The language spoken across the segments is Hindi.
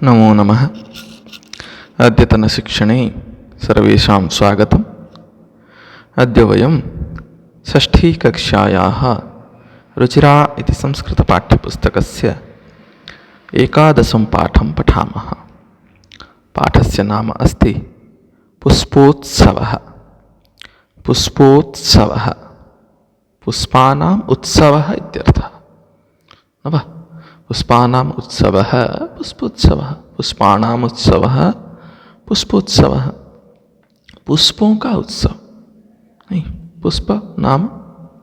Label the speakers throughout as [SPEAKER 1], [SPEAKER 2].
[SPEAKER 1] नमो नमः। अद्यतनशिक्षणे सर्वेषां स्वागतम्। अद्य वयं षष्ठीकक्षायाः रुचिरा इति संस्कृतपाठ्यपुस्तकस्य 11 पाठं पठामः। पाठस्य नाम अस्ति पुष्पोत्सवः। पुष्पोत्सवः पुष्पाणाम् उत्सवः इत्यर्थः। न वा? पुष्पाणाम् उत्सवः पुष्पोत्सवः, पुष्पाणाम् उत्सवः पुष्पोत्सवः। पुष्पों का उत्सव नहीं, पुष्प नाम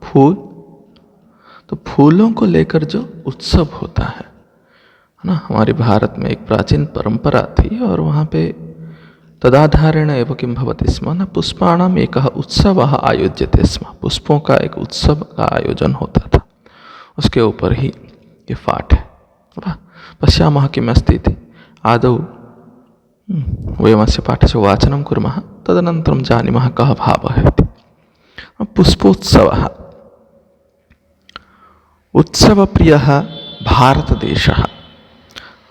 [SPEAKER 1] फूल, तो फूलों को लेकर जो उत्सव होता है ना। हमारे भारत में एक प्राचीन परंपरा थी और वहाँ पे तदाधारेण एव किं भवति स्म न, पुष्पाणाम् एकः उत्सवः आयोज्यते स्म। पुष्पों का एक उत्सव का आयोजन होता था, उसके ऊपर ही ये पाठ है। पश्यामः किम् अस्ति इति। आदौ वयमस्य पाठस्य वाचनं कुर्मः, तदनन्तरं जानीमः कः भावः इति। पुष्पोत्सवः। उत्सवप्रियः भारतदेशः।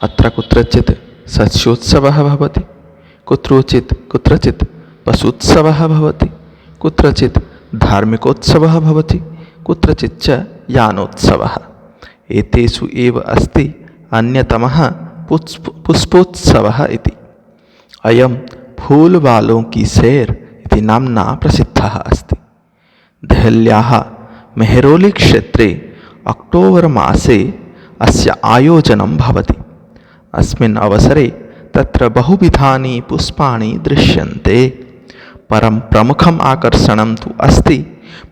[SPEAKER 1] अत्र कुत्रचित् सस्योत्सवः भवति, कुत्रचित् पशुत्सवः भवति, कुत्रचित् धार्मिकोत्सवः भवति, कुत्रचित् च यानोत्सवः। एतेषु एव अस्ति अन्यतमः पुष्पोत्सवः इति। अयं फूल वालों की सैर इति नाम्ना प्रसिद्धः अस्ति। देहल्याः मेहरोली क्षेत्रे अक्टोबर् मासे अस्य आयोजनं भवति। अस्मिन् अवसरे तत्र बहुविधानि पुष्पाणि दृश्यन्ते। परं प्रमुखम् आकर्षणं तु अस्ति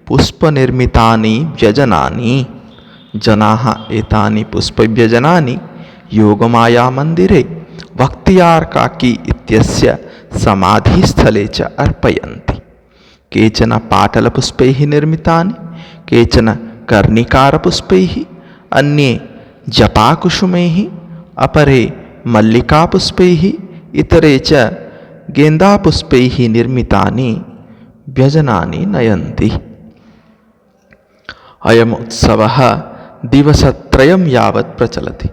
[SPEAKER 1] पुष्पनिर्मितानि व्यजनानि। जनाः एतानि पुष्पव्यजनानि योगमायामन्दिरे बख्तियारकाकी इत्यस्य समाधिस्थले च अर्पयन्ति। केचन पाटलपुष्पैः निर्मितानि, केचन कर्णिकारपुष्पैः, अन्ये जपाकुसुमैः, अपरे मल्लिकापुष्पैः, इतरे च गेन्दापुष्पैः निर्मितानि व्यजनानि नयन्ति। अयम् उत्सवः दिवसत्रयं यावत् प्रचलति।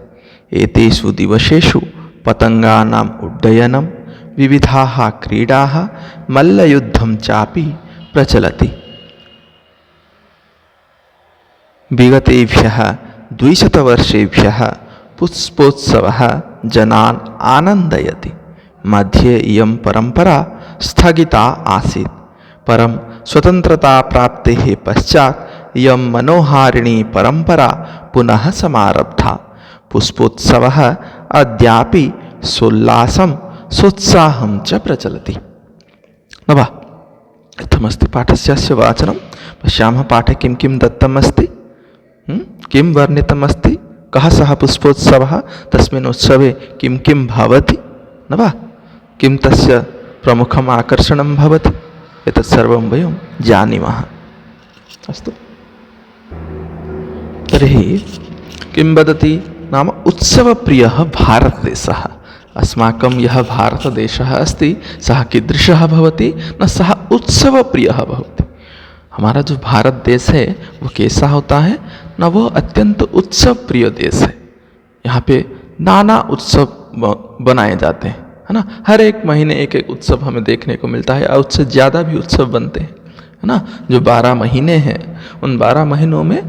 [SPEAKER 1] एतेषु दिवसेषु पतङ्गानाम् उड्डयनं, विविधाः क्रीडाः, मल्लयुद्धं चापि प्रचलति। विगतेभ्यः 200 वर्षेभ्यः पुष्पोत्सवः जनान् आनन्दयति। मध्ये इयं परम्परा स्थगिता आसीत्, परं स्वतन्त्रताप्राप्तेः पश्चात् इयं मनोहारिणी परंपरा पुनः समारब्धा। पुष्पोत्सवः अद्यापि सोल्लासं सोत्साहं च प्रचलति। न वा? इत्थमस्ति पाठस्यास्य वाचनं। पश्यामः पाठे किं किं दत्तम् अस्ति, किं वर्णितम् अस्ति, कः सः पुष्पोत्सवः, तस्मिन् उत्सवे किं किं भवति, न वा? किं तस्य प्रमुखम् आकर्षणं भवति, एतत् सर्वं वयं जानीमः। अस्तु, तर्हि किं वदति नाम उत्सवप्रियः भारतदेशः। अस्माकं यः भारतदेशः अस्ति सः कीदृशः भवति न, सः उत्सवप्रियः भवति। हमारा जो भारत देश है वो कैसा होता है न, वो अत्यंत उत्सव प्रिय देश है। यहाँ पे नाना उत्सव बनाए जाते हैं, है ना। हर एक महीने एक एक उत्सव हमें देखने को मिलता है और उससे ज़्यादा भी उत्सव बनते हैं, है ना। जो 12 महीने हैं उन 12 महीनों में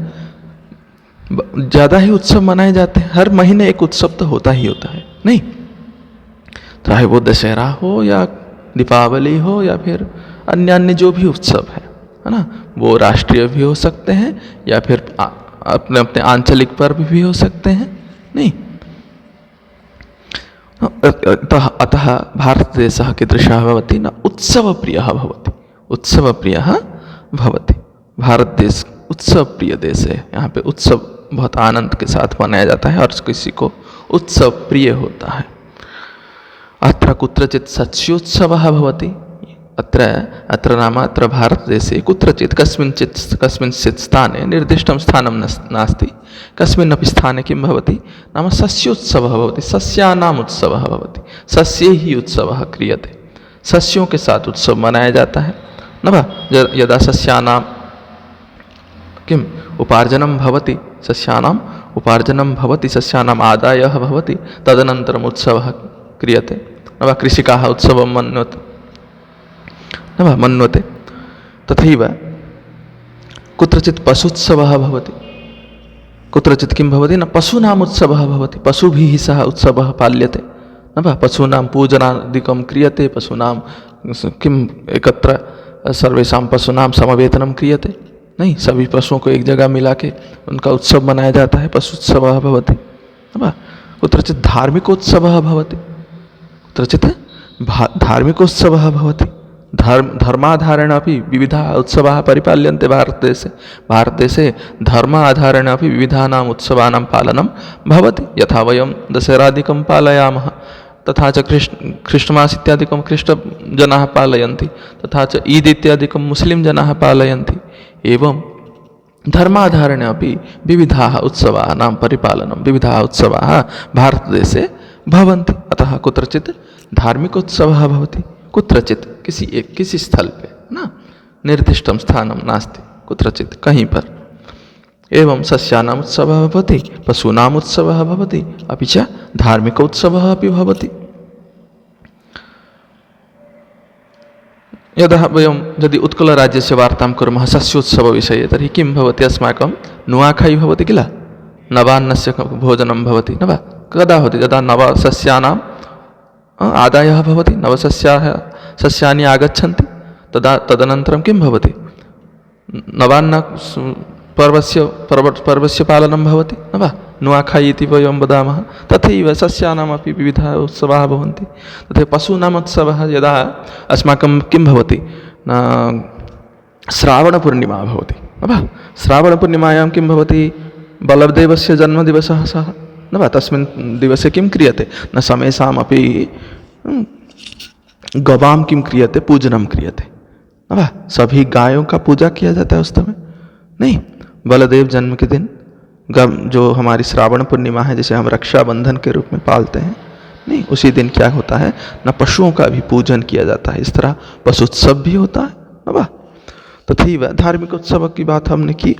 [SPEAKER 1] ज़्यादा ही उत्सव मनाए जाते हैं। हर महीने एक उत्सव तो होता ही होता है, नहीं, चाहे वो दशहरा हो या दीपावली हो या फिर अन्य अन्य जो भी उत्सव है ना। वो राष्ट्रीय भी हो सकते हैं या फिर अपने अपने आंचलिक पर्व भी हो सकते हैं, नहीं। अतः भारतदेशः कीदृशः भवति न, उत्सवप्रियः भवति। उत्सवप्रियः भवति। भारत देश उत्सव प्रिय देश है। यहाँ पे उत्सव बहुत आनंद के साथ मनाया जाता है और किसी को उत्सव प्रिय होता है। अत्र कुत्रचित् सस्योत्सवः भवति। अत्र नाम अत्र भारतदेशे कुत्रचित् कस्मिंश्चित् स्थाने निर्दिष्टं स्थानं नास्ति। कस्मिन्नपि स्थाने किं भवति नाम सस्योत्सवः भवति। सस्यानाम् उत्सवः भवति। सस्यैः उत्सवः क्रियते। सस्यों के साथ उत्सव मनाया जाता है न वा। यदा सस्यानां किम् उपार्जनं भवति, सस्यानाम् उपार्जनं भवति, सस्यानाम् आदायः भवति, तदनन्तरम् उत्सवः क्रियते न वा। कृषिकाः उत्सवं मन्वते न वा, मन्वते। तथैव कुत्रचित् पशुत्सवः भवति, कुत्रचित् किं भवति न, पशूनाम् उत्सवः भवति, पशुभिः सह उत्सवः पाल्यते न वा। पशूनां पूजनादिकं क्रियते, पशूनां किम् एकत्र सर्वेषां पशूनां समवेतनं क्रियते, नहीं, सभी पशुओं को एक जगह मिला के उनका उत्सव मनाया जाता है, पशुत्सवः भवति न वा। कुत्रचित् धार्मिकोत्सवः भवति, कुत्रचित् धार्मिकोत्सवः भवति। धर्माधारेण अपि विविधाः उत्सवाः परिपाल्यन्ते भारतदेशे। भारतदेशे धर्म आधारेण अपि विविधानाम् उत्सवानां पालनं भवति। यथा वयं दशहरादिकं पालयामः, तथा च क्रिस्टमास् इत्यादिकं ख्रिष्टजनाः पालयन्ति, तथा च ईद् इत्यादिकं मुस्लिं जनाः पालयन्ति। एवं धर्माधारेण अपि विविधाः उत्सवानां परिपालनं, विविधाः उत्सवाः भारतदेशे भवन्ति। अतः कुत्रचित् धार्मिकोत्सवः भवति, कुत्रचित् किसी स्थल पे ना, निर्दिष्टं स्थानं नास्ति, कुत्रचित् कहीं पर। एवं सस्यानाम् उत्सवः भवति, पशूनाम् उत्सवः भवति, अपि च धार्मिकोत्सवः अपि भवति। यदा वयं यदि उत्कलराज्यस्य वार्तां कुर्मः सस्योत्सवविषये, तर्हि किं भवति, अस्माकं नुआखै भवति किल, नवान्नस्य भोजनं भवति न वा। कदा भवति, यदा नवसस्यानाम् आदायः भवति, सस्यानि आगच्छन्ति, तदनन्तरं किं भवति, नवान्न पर्वस्य पालनं भवति न वा, नुआखै इति वयं वदामः। तथैव सस्यानामपि विविधाः उत्सवाः भवन्ति। तथैव पशूनाम् उत्सवः यदा अस्माकं किं भवति, श्रावणपूर्णिमा भवति न वा। श्रावणपूर्णिमायां किं भवति, बलदेवस्य जन्मदिवसः सः न वा। तस्मिन् दिवसे किं क्रियते न, समेषामपि गवां किं क्रियते, पूजनं क्रियते न वा। सभी गायों का पूजा किया जाता है उस समय, नहीं। बलदेव जन्म के दिन जो हमारी श्रावण पूर्णिमा है, जिसे हम रक्षाबंधन के रूप में पालते हैं, नहीं, उसी दिन क्या होता है न, पशुओं का भी पूजन किया जाता है। इस तरह पशुत्सव भी होता है न वा। तथैव धार्मिक उत्सव की बात हमने की।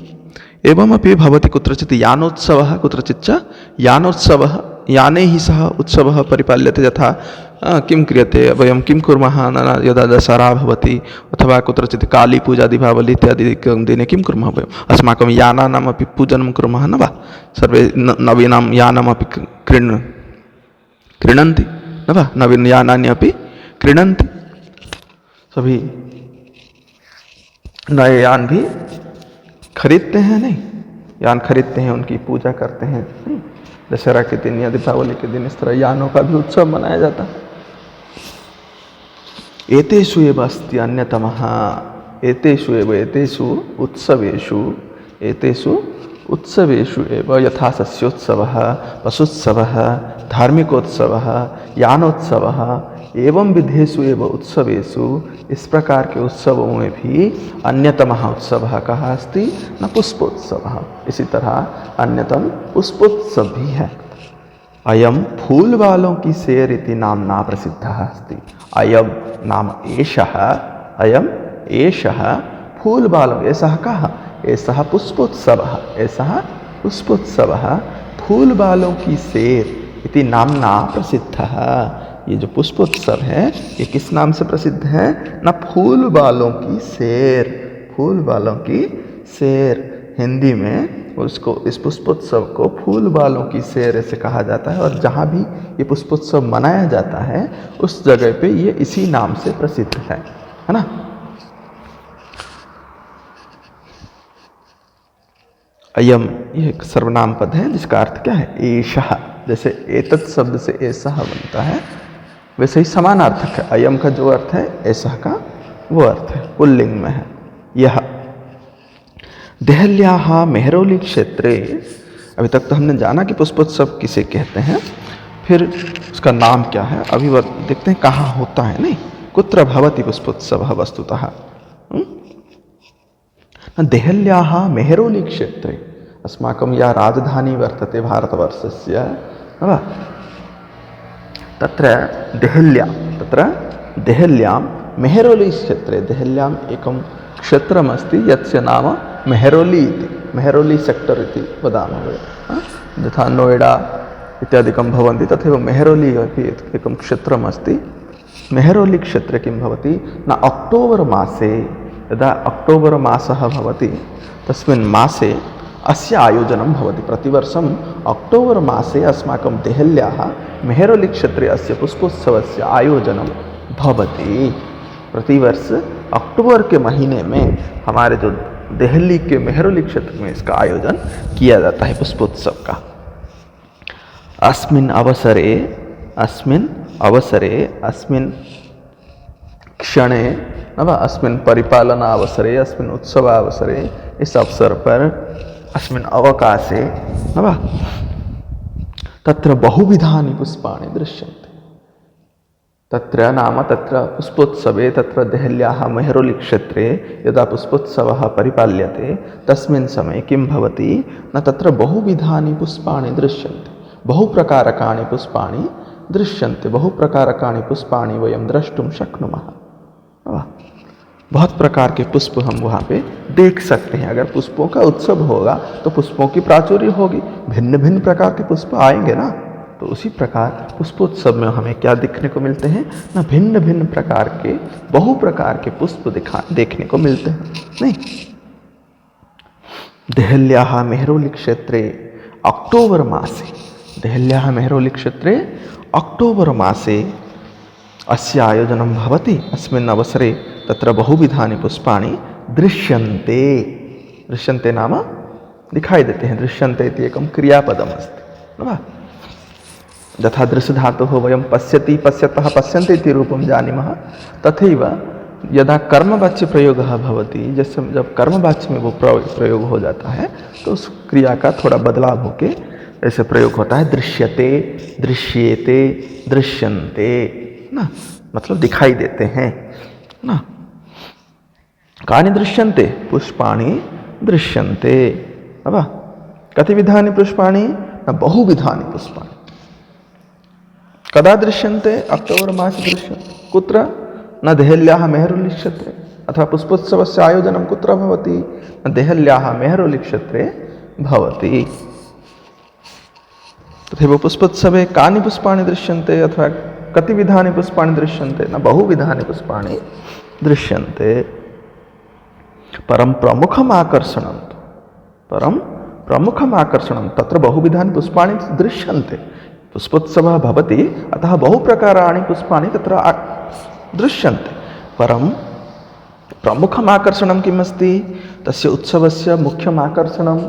[SPEAKER 1] एवमपि भवति कुत्रचित् यानोत्सवः, कुत्रचित् च यानोत्सवः, याने हि सः उत्सवः परिपाल्यते। यथा किं क्रियते, वयं किं कुर्मः यदा दशहरा भवति, अथवा कुत्रचित् कालीपूजा, दीपावली इत्यादि दिने किं कुर्मः, वयम् अस्माकं यानानामपि पूजनं कुर्मः न वा। सर्वे नवीनां यानमपि क्रीणन्ति न वा, नवीनयानानि अपि क्रीणन्ति। सभी नए यान भी खरीदते हैं, नहीं, यान खरीदते हैं, उनकी पूजा करते हैं, नहीं। दशहरा के दिन या दीपावली के दिन इस तरह यानों का भी उत्सव मनाया जाता है। एतेषु एव अस्ति अन्यतमः, एतेषु एव, एतेषु उत्सवेषु एव यथा सस्योत्सवः, पशुत्सवः, धार्मिकोत्सवः, यानोत्सवः, एवं विधेषु एव उत्सवेषु, इस प्रकार के उत्सवों में भी अन्यतमः उत्सवः कः अस्ति न, पुष्पोत्सवः। इसी तरह अन्यतम पुष्पोत्सव भी है। अयम फूल वालों की सेर इति नामना प्रसिद्धः अस्ति। अयम नाम एषः, अयम एषः फूल वालों, एषः कः, एषः पुष्पोत्सवः, एषः पुष्पोत्सवः फूल वालों की सेर इति नामना प्रसिद्धः। ये जो पुष्पोत्सव है, ये किस नाम से प्रसिद्ध है ना, फूल वालों की सेर, फूल वालों की सेर। हिंदी में उसको, इस पुष्पोत्सव को फूल वालों की सेर ऐसे कहा जाता है। और जहाँ भी ये पुष्पोत्सव मनाया जाता है, उस जगह पे ये इसी नाम से प्रसिद्ध है ना। अयम, ये एक सर्वनाम पद है जिसका अर्थ क्या है, एषः। जैसे एतत् शब्द से एषः बनता है, वैसे ही समानार्थक है। अयम का जो अर्थ है, एषः का वो अर्थ है, पुल्लिंग में है। यह देहल्याः मेहरौली क्षेत्रे, अभी तक तो हमने जाना कि पुष्पोत्सव किसे कहते हैं, फिर उसका नाम क्या है, अभी देखते हैं कहाँ होता है। नहीं, कुत्र भवति पुष्पोत्सवः वस्तुतः। देहल्याः मेहरौली क्षेत्रे, अस्माकं या राजधानी वर्तते भारतवर्षस्य, तत्र देहल्यां मेहरौली क्षेत्रे, देहल्याम् एकं क्षेत्रमस्ति यस्य नाम मेहरौली इति। मेहरोली सेक्टर् इति वदामः वयं। यथा नोएडा इत्यादिकं भवन्ति तथैव मेहरोली अपि एकं क्षेत्रमस्ति। मेहरोली क्षेत्रे किं भवति न अक्टोबर् मासे, यदा अक्टोबर् मासः भवति तस्मिन् मासे अस्य आयोजनं भवति। प्रतिवर्षम् अक्टोबर् मासे अस्माकं देहल्याः मेहरोली क्षेत्रे अस्य पुष्पोत्सवस्य आयोजनं भवति। प्रतिवर्ष अक्टूबर के महीने में हमारे जो दिल्ली के मेहरोली क्षेत्र में इसका आयोजन किया जाता है पुष्पोत्सव का। अस्मिन् अवसरे अस्मिन् क्षणे न वा अस्मिन् परिपालनावसरे अस्मिन् उत्सवावसरे इस अवसर पर अस्मिन् अवकाशे न वा तत्र बहुविधानि पुष्पाणि दृश्यन्ते। तत्र पुष्पोत्सवे तत्र देहल्याः मेहरोली क्षेत्रे यदा पुष्पोत्सवः परिपाल्यते तस्मिन् समये किं भवति न तत्र बहुविधानि पुष्पाणि दृश्यन्ते, बहुप्रकारकाणि पुष्पाणि दृश्यन्ते, बहुप्रकारकाणि पुष्पाणि वयं द्रष्टुं शक्नुमः। बहुत प्रकार के पुष्प हम वहाँ पे देख सकते हैं। अगर पुष्पों का उत्सव होगा तो पुष्पों की प्राचुर्य होगी, भिन्न भिन्न प्रकार के पुष्प आएंगे ना। तो उसी प्रकार पुष्पोत्सव में हमें क्या देखने को मिलते हैं ना, भिन्न भिन्न प्रकार के बहु प्रकार के पुष्प देखने को मिलते हैं। नहीं, देहल्याः मेहरोली क्षेत्रे अक्टोबर मासे, देहल्याः मेहरोली क्षेत्रे अक्टोबर मासे अस्य आयोजनं भवति। अस्मिन् अवसरे तत्र बहुविधानि पुष्पाणि दृश्यन्ते। दृश्यन्ते नाम दिखाई देते हैं। दृश्यन्ते इति एकं क्रियापदमस्ति न वा। यथा दृश्यधातुः वयं पश्यति, पश्यतः, पश्यन्ति इति रूपं जानीमः, तथैव यदा कर्मवाच्य प्रयोगः भवति, जैसे जब कर्मवाच्य में वो प्रयोग हो जाता है तो उस क्रिया का थोड़ा बदलाव होके ऐसे प्रयोग होता है दृश्यते, दृश्येते, दृश्यन्ते ना, मतलब दिखाई देते हैं ना। कानि दृश्यन्ते, पुष्पाणि दृश्यन्ते न वा। कति विधानि पुष्पाणि न, बहुविधानि पुष्पाणि। कदा दृश्यन्ते, अक्टोबर मासे दृश्यन्ते। कुत्र न, देहल्याः मेहरोली क्षेत्रे। अथवा पुष्पोत्सवस्य आयोजनं कुत्र भवति न, देहल्याः मेहरोली क्षेत्रे भवति। तथैव पुष्पोत्सवे कानि पुष्पाणि दृश्यन्ते अथवा कति विधानि पुष्पाणि दृश्यन्ते न, बहुविधानि पुष्पाणि दृश्यन्ते। परं प्रमुखम् आकर्षणं, परं प्रमुखम् आकर्षणं तत्र बहुविधानि पुष्पाणि दृश्यन्ते। पुष्पोत्सवः भवति अतः बहुप्रकाराणि पुष्पाणि तत्र दृश्यन्ते। परं प्रमुखम् आकर्षणं किम् अस्ति, तस्य उत्सवस्य मुख्यम् आकर्षणं,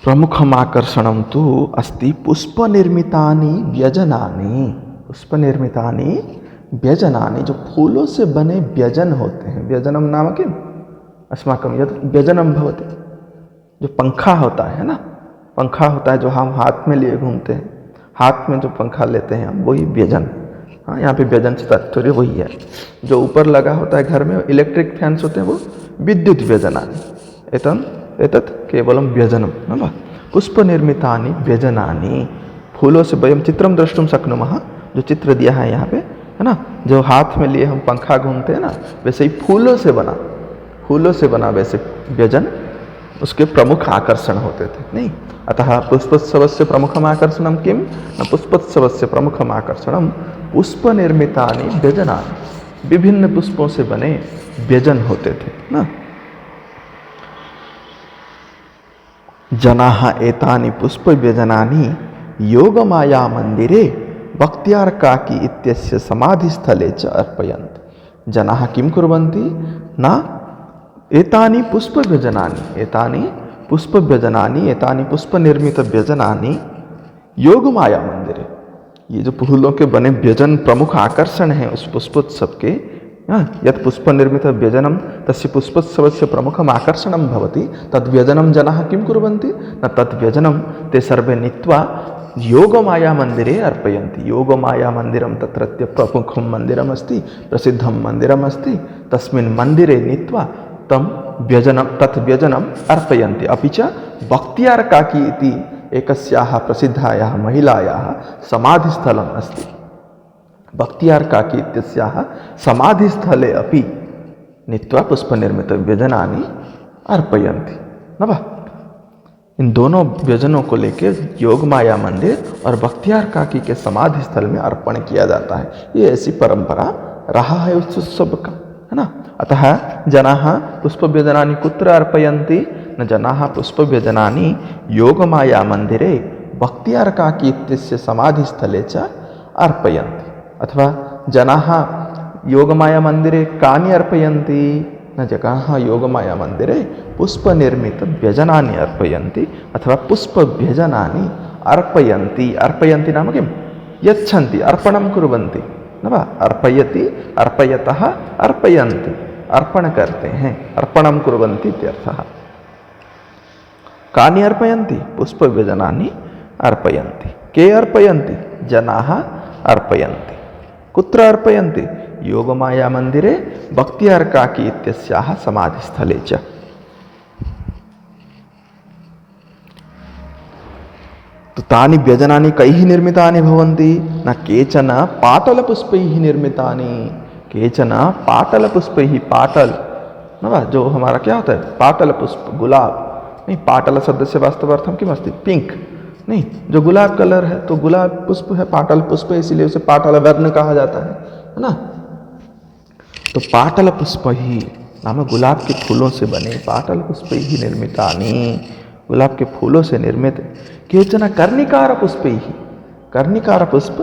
[SPEAKER 1] प्रमुखम् आकर्षणं तु अस्ति पुष्पनिर्मितानि व्यजनानि। पुष्पनिर्मितानि व्यजनानि, जो फूलों से बने व्यजन होते हैं। व्यजनम नाम किम्, अस्माकं यत् व्यजनम भवति, जो पंखा होता है ना, पंखा होता है जो हम हाथ में लिए घूमते हैं, हाथ में जो पंखा लेते हैं हम, वही व्यजन। हाँ, यहाँ पे व्यजन से तात्पर्य वही है। जो ऊपर लगा होता है घर में इलेक्ट्रिक फैंस होते हैं, वो विद्युत व्यजनानि। एतत् केवलं व्यजनं न वा। पुष्पनिर्मितानि व्यजनानि, फूलों से वयं चित्रं द्रष्टुं शक्नुमः। जो चित्र दिया है यहाँ पे है ना, जो हाथ में लिए हम पंखा घूमते हैं ना, वैसे ही फूलों से बना वैसे व्यजन उसके प्रमुख आकर्षण होते थे। नहीं, अतः पुष्पोत्सवस्य प्रमुखम् आकर्षणं किं न, पुष्पोत्सवस्य प्रमुखम् आकर्षणं पुष्पनिर्मितानि व्यजनानि, विभिन्न पुष्पों से बने व्यजन होते थे ना। जनाः एतानि पुष्पव्यजनानि योगमाया मंदिरे भक्त्यार्काकी इत्यस्य समाधिस्थले च अर्पयन्ति। जनाः किं कुर्वन्ति न, एतानि पुष्पव्यजनानि, एतानि पुष्पव्यजनानि, एतानि पुष्पनिर्मितव्यजनानि योगमाया मंदिरे। ये जो फूलों के बने व्यजन प्रमुख आकर्षण है उस पुष्पोत्सव के, यत् पुष्पनिर्मितव्यजनं तस्य पुष्पोत्सवस्य प्रमुखम् आकर्षणं भवति। तद्व्यजनं जनाः किं कुर्वन्ति न, तद्व्यजनं ते सर्वे नीत्वा योगमाया मंदिरे अर्पयन्ति। योगमाया मंदिरं तत्रत्य प्रमुखं मन्दिरम् अस्ति, प्रसिद्धं मन्दिरम् अस्ति। तस्मिन् मन्दिरे नीत्वा तं व्यजनं, तत् व्यजनम् अर्पयन्ति। अपि च भक्त्यार्काकी इति एकस्याः प्रसिद्धायाः महिलायाः समाधिस्थलम् अस्ति। भक्त्यार्काकी इत्यस्याः समाधिस्थले अपि नीत्वा पुष्पनिर्मितव्यजनानि अर्पयन्ति न वा। इन दोनों व्यजनों को लेकर योग माया मंदिर और बख्तियार काकी के समाधि स्थल में अर्पण किया जाता है। ये ऐसी परंपरा रहा है उस उत्सव का, है ना। अतः जनाः पुष्पव्यजनानि कुत्र अर्पयन्ति न जनाः पुष्पव्यजनानि योगमाया मंदिरे बख्तियार काकी इत्यस्य समाधि स्थले च अर्पयन्ति। अथवा जनाः योगमाया मंदिरे कानि अर्पयन्ति न जनाः योगमाया मंदिरे पुष्पनिर्मित व्यजनानि अर्पयन्ति अथवा पुष्पव्यजनानि अर्पयन्ति। अर्पयन्ति नाम किं? यच्छन्ति, अर्पणं कुर्वन्ति, न वा। अर्पयति, अर्पयतः, अर्पयन्ति, अर्पण करते हैं, अर्पणं कुर्वन्ति इत्यर्थः। कानि अर्पयन्ति? पुष्पव्यजनानि अर्पयन्ति। के अर्पयन्ति? जनाः अर्पयन्ति। कुत्र अर्पयन्ति? योगमाया मंदिरे बख्तियार काकी इत्यस्याः समाधिस्थले च। तो तानि व्यजनानि कैः निर्मितानि भवन्ति? न केचन पाटलपुष्पैः निर्मितानि, केचन पाटलपुष्पैः। पाटल न वा, जो हमारा क्या होता है? पाटलपुष्प, गुलाब नहीं। पाटल शब्द से वास्तवार्थम किम अस्ति? पिंक नहीं, जो गुलाब कलर है तो गुलाब पुष्प है, पाटल पुष्प है, इसीलिए उसे पाटल वर्ण कहा जाता है ना। तो पाटल पुष्प ही नाम गुलाब के फूलों से बने पाटल पुष्प ही निर्मितानि, गुलाब के फूलों से निर्मित। केचन कर्णिकार पुष्प ही, कर्णिकार पुष्प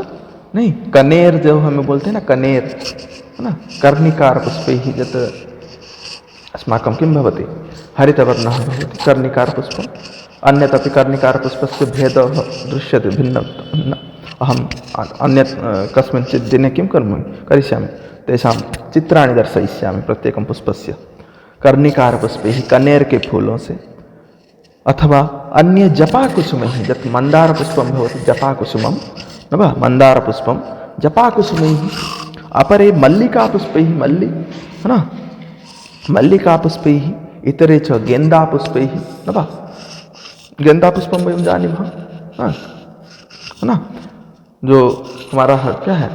[SPEAKER 1] नहीं, कनेर जो हमें बोलते हैं ना, कनेर है ना, कर्णिकार पुष्प ही। जत अस्माकं किं भवति? हरितवर्णः भवति कर्णिकार पुष्पम्। अन्यतपि कर्णिकार पुष्पस्य भेदः दृश्यते भिन्न। अहम् अन्यत् कस्मिंश्चित् दिने किं करिष्यामि, तेषां चित्राणि दर्शयिष्यामि प्रत्येकं पुष्पस्य। कर्णिकार पुष्पैः, कनेर के फूलों से, अथवा अन्य जपाकुसुमैः, यत् मन्दारपुष्पं भवति जपाकुसुमं न वा, मन्दारपुष्पं जपाकुसुमैः। अपरे मल्लिकापुष्पैः, मल्ली है ना, मल्लिकापुष्पैः। इतरे च गेन्दापुष्पैः न वा। गेन्दापुष्पं वयं जानीमः, हाँ है ना, जो हमारा क्या है,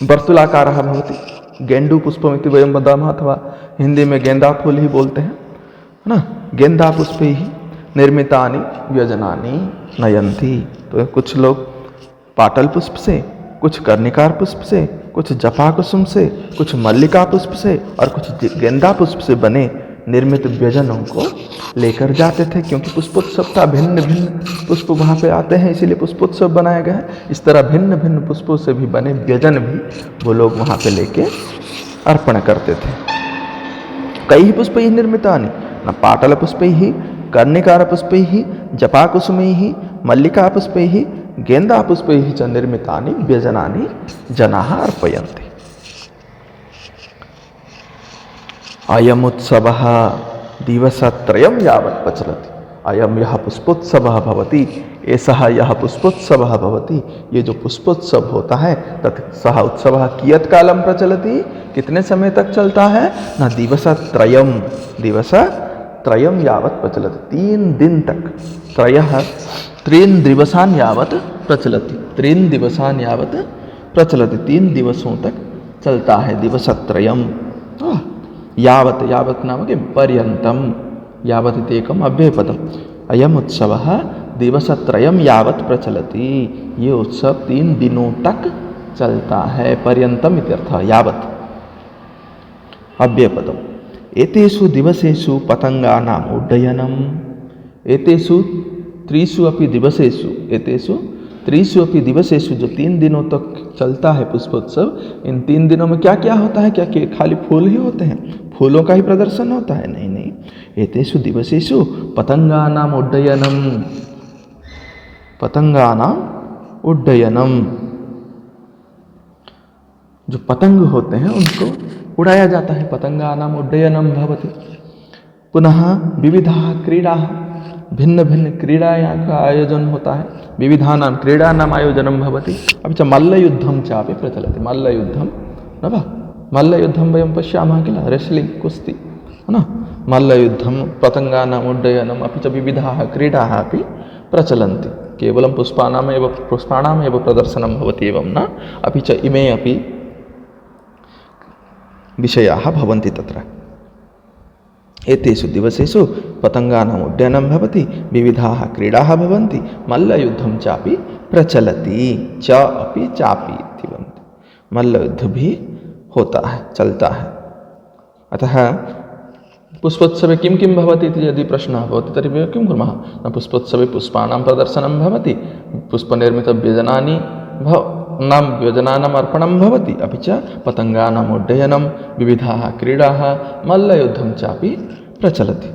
[SPEAKER 1] वर्तुलाकारः भवति। गेण्डुपुष्पमिति वयं वदामः, अथवा हिंदी में गेंदा फूल ही बोलते हैं, है ना। गेन्दापुष्पैः निर्मितानि व्यजनानि नयन्ति। तो कुछ लोग पाटल पुष्प से, कुछ कर्णिकार पुष्प से, कुछ जपाकुसुम से, कुछ मल्लिका पुष्प से और कुछ गेंदा पुष्प से बने निर्मित व्यजनों को लेकर जाते थे, क्योंकि पुष्पोत्सव था, भिन्न भिन्न पुष्प वहाँ पे आते हैं, इसीलिए पुष्पोत्सव बनाया गया है। इस तरह भिन्न भिन्न पुष्पों से भी बने व्यजन भी वो लोग वहाँ पे लेके अर्पण करते थे। कई पुष्पैः निर्मितानि न पाटल पुष्पैः, कर्णिकार पुष्पैः, जपाकुसुमैः, मल्लिका पुष्पैः, गेंदा पुष्पैः च निर्मितानि व्यजनानि जनाः अर्पयन्ति। अयम् उत्सवः दिवसत्रयं यावत् प्रचलति। अयं यः पुष्पोत्सवः भवति, एषः यः पुष्पोत्सवः भवति, ये जो पुष्पोत्सव होता है, तत् सः उत्सवः कियत् कालं प्रचलति, कितने समय तक चलता है? न दिवसत्रयं, दिवसत्रयं यावत् प्रचलति, 3 दिन तक। त्रयः 3 दिवसान् यावत् प्रचलति, 3 दिवसान् यावत् प्रचलति, 3 दिवसों तक चलता है दिवसत्रयं। यावत्, यावत् नाम किं? पर्यन्तं। यावत् इति एकम् अव्ययपदम्। अयम् उत्सवः दिवसत्रयं यावत् प्रचलति, ये उत्सव 3 दिनों तक चलता है। पर्यन्तम् इत्यर्थः, यावत् अव्ययपदम्। एतेषु दिवसेषु पतंगानाम् उड्डयनम्। एतेषु 3 अपि दिवसेषु, एतेषु 3 अपि दिवसेषु, जो 3 दिनों तक चलता है पुष्पोत्सव, इन 3 दिनों में क्या क्या होता है? क्या खाली फूल ही होते हैं? फूलों का ही प्रदर्शन होता है? नहीं नहीं। एतेषु दिवसेषु पतंगानाम् उड्डयनम्, पतंगानाम् उड्डयनम्। जो पतंग होते हैं उनको उड़ाया जाता है, पतंगानाम् उड्डयनम् भवति। पुनः विविधाः क्रीडाः, भिन्न भिन्न क्रीडायां का आयोजन होता है, विविधानां क्रीडानाम् आयोजनं भवति। अपि च मल्लयुद्धं चापि प्रचलति। मल्लयुद्धं न वा, मल्लयुद्धं वयं पश्यामः किल, रेस्लिङ्ग्, कुस्ति है न। मल्लयुद्धं, पतंगानाम् उड्डयनम्, अपि च विविधाः क्रीडाः अपि प्रचलन्ति। केवलं पुष्पाणाम् एव प्रदर्शनं भवति एवं न, अपि च इमे अपि विषयाः भवन्ति तत्र। एतेषु दिवसेषु पतङ्गानाम् उड्डयनं भवति, विविधाः क्रीडाः भवन्ति, मल्लयुद्धं चापि प्रचलति। च अपि चापि इति भवन्ति। मल्लयुद्ध भी होता है, चलता है। अतः पुष्पोत्सवे किं किं भवति इति यदि प्रश्नः भवति तर्हि वयं किं कुर्मः? न पुष्पोत्सवे पुष्पाणां प्रदर्शनं भवति, पुष्पनिर्मितव्यजनानि व्यजनानाम् अर्पणं भवति, अपि च पतङ्गानाम् उड्डयनं, विविधाः क्रीडाः, मल्लयुद्धं चापि प्रचलति।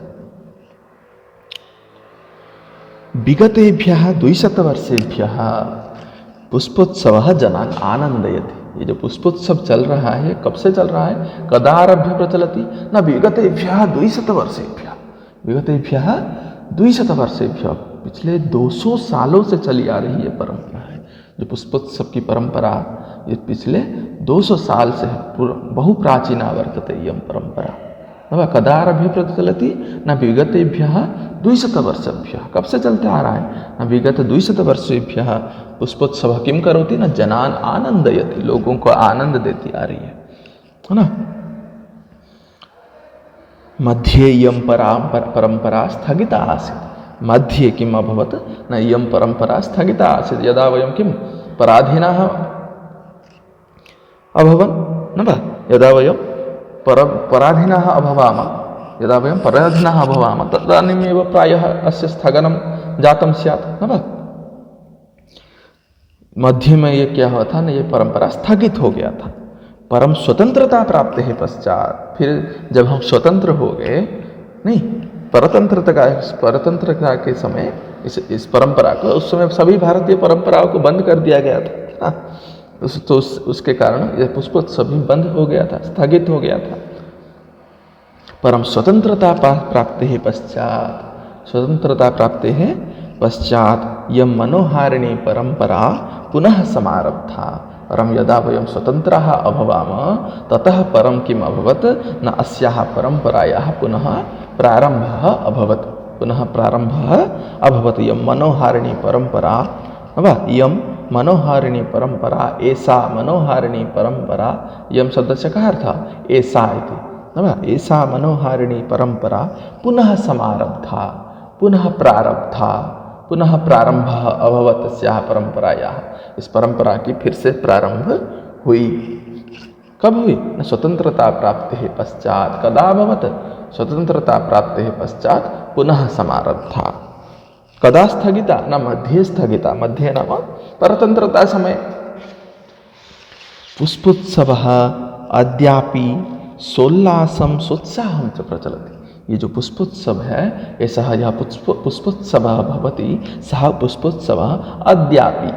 [SPEAKER 1] विगतेभ्यः 200 वर्षेभ्यः पुष्पोत्सवः जनान् आनन्दयति। ये जो पुष्पोत्सव चल रहा है, कब से चल रहा है? कदारभ्य प्रचलति? न विगतेभ्यः 200 वर्षेभ्यः। विगतेभ्यः 200 वर्षेभ्यः, पिछले 200 सालों से चली आ रही है परंपरा है। जो पुष्पोत्सव की परंपरा ये पिछले 200 साल से बहु प्राचीना वर्तते इयं परंपरा। कदारभ्य प्रचलति? न विगतेभ्यः 200 वर्षेभ्यः। कब से चलते आ रहा है? न विगत 200 वर्षेभ्यः पुष्पोत्सव किं करोति? न जनान् आनन्दयति, लोगों को आनंद देती आ रही है ना। मध्ये इयं परंपरा स्थगिता आसीत्। मध्ये किम् अभवत्? न इयं परंपरा स्थगिता आसीत् यदा वयं किं पराधीनाः अभवन् न वा? यदा वयं पराधीनाः अभवामः, यदा वयं पराधीनाः अभवामः तदानीमेव प्रायः अस्य स्थगनं जातं स्यात् न वा? मध्य में ये क्या हुआ था ना, ये परंपरा स्थगित हो गया था। परम स्वतंत्रता प्राप्ति के पश्चात फिर जब हम स्वतंत्र हो गए, नहीं परतंत्रता के समय इस परंपरा को, उस समय सभी भारतीय परंपराओं को बंद कर दिया गया था। उसके कारण यह पुष्पोत्सव भी बंद हो गया था, स्थगित हो गया था। परम स्वतंत्रता प्राप्ति है पश्चात, स्वतंत्रता प्राप्ति है पश्चात यह मनोहारिणी परंपरा पुनः समारब्धा। परम यदा वयं स्वतंत्राः अभवाम ततः परम किम् अभवत्? न अस्याः परंपरायाः पुनः प्रारंभः अभवत्। पुनः प्रारंभः अभवत्। इयं मनोहारिणी परंपरा वा इयं मनोहारिणी परंपरा, एषा मनोहारिणी परंपरा, इयं शब्दस्य कः अर्थः? एषा इति न वा? एषा मनोहारिणी परंपरा पुनः समारब्धा, पुनः प्रारब्धा, पुनः प्रारंभः अभवत् तस्याः परंपरायाः। इस परंपरा की फिर से प्रारंभ हुई। कब हुई? न स्वतंत्रता प्राप्ति के पश्चात। कदा अभवत्? स्वतंत्रता प्राप्ति के पश्चात पुनः समारब्धा। कदा स्थगिता? न मध्ये स्थगिता। मध्ये नाम परतंत्रता समय। पुष्पोत्सवः अद्यापि सोल्लासं सोत्साहं च प्रचलति। ये जो पुष्पोत्सव है, ऐसा यह पुष्पोत्सवः भवति, सः पुष्पोत्सवः अद्यापि,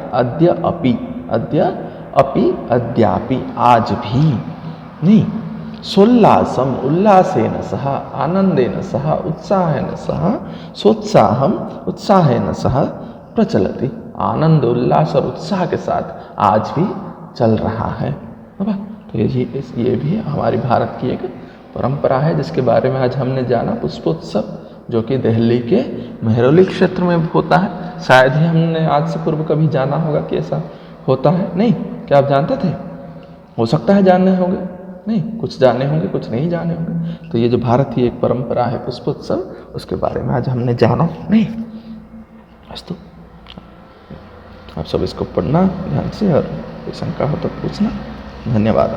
[SPEAKER 1] अद्यापि, आज भी नहीं, सोल्लासम, उल्लासेन सह, आनंदेन सह, उत्साहेन सह, सोत्साहम, उत्साहेन सह प्रचलति। आनंद, उल्लास और उत्साह के साथ आज भी चल रहा है। तो ये भी हमारी भारत की एक परंपरा है जिसके बारे में आज हमने जाना। पुष्पोत्सव जो कि दिल्ली के मेहरौली क्षेत्र में होता है। शायद ही हमने आज से पूर्व कभी जाना होगा कि ऐसा होता है। नहीं, क्या आप जानते थे? हो सकता है जानने होंगे, नहीं कुछ जाने होंगे, कुछ नहीं जाने होंगे। तो ये जो भारत की एक परंपरा है पुष्पोत्सव, उसके बारे में आज हमने जाना। नहीं अस्तु, आप सब इसको पढ़ना ध्यान से और कोई शंका हो तो पूछना। धन्यवाद।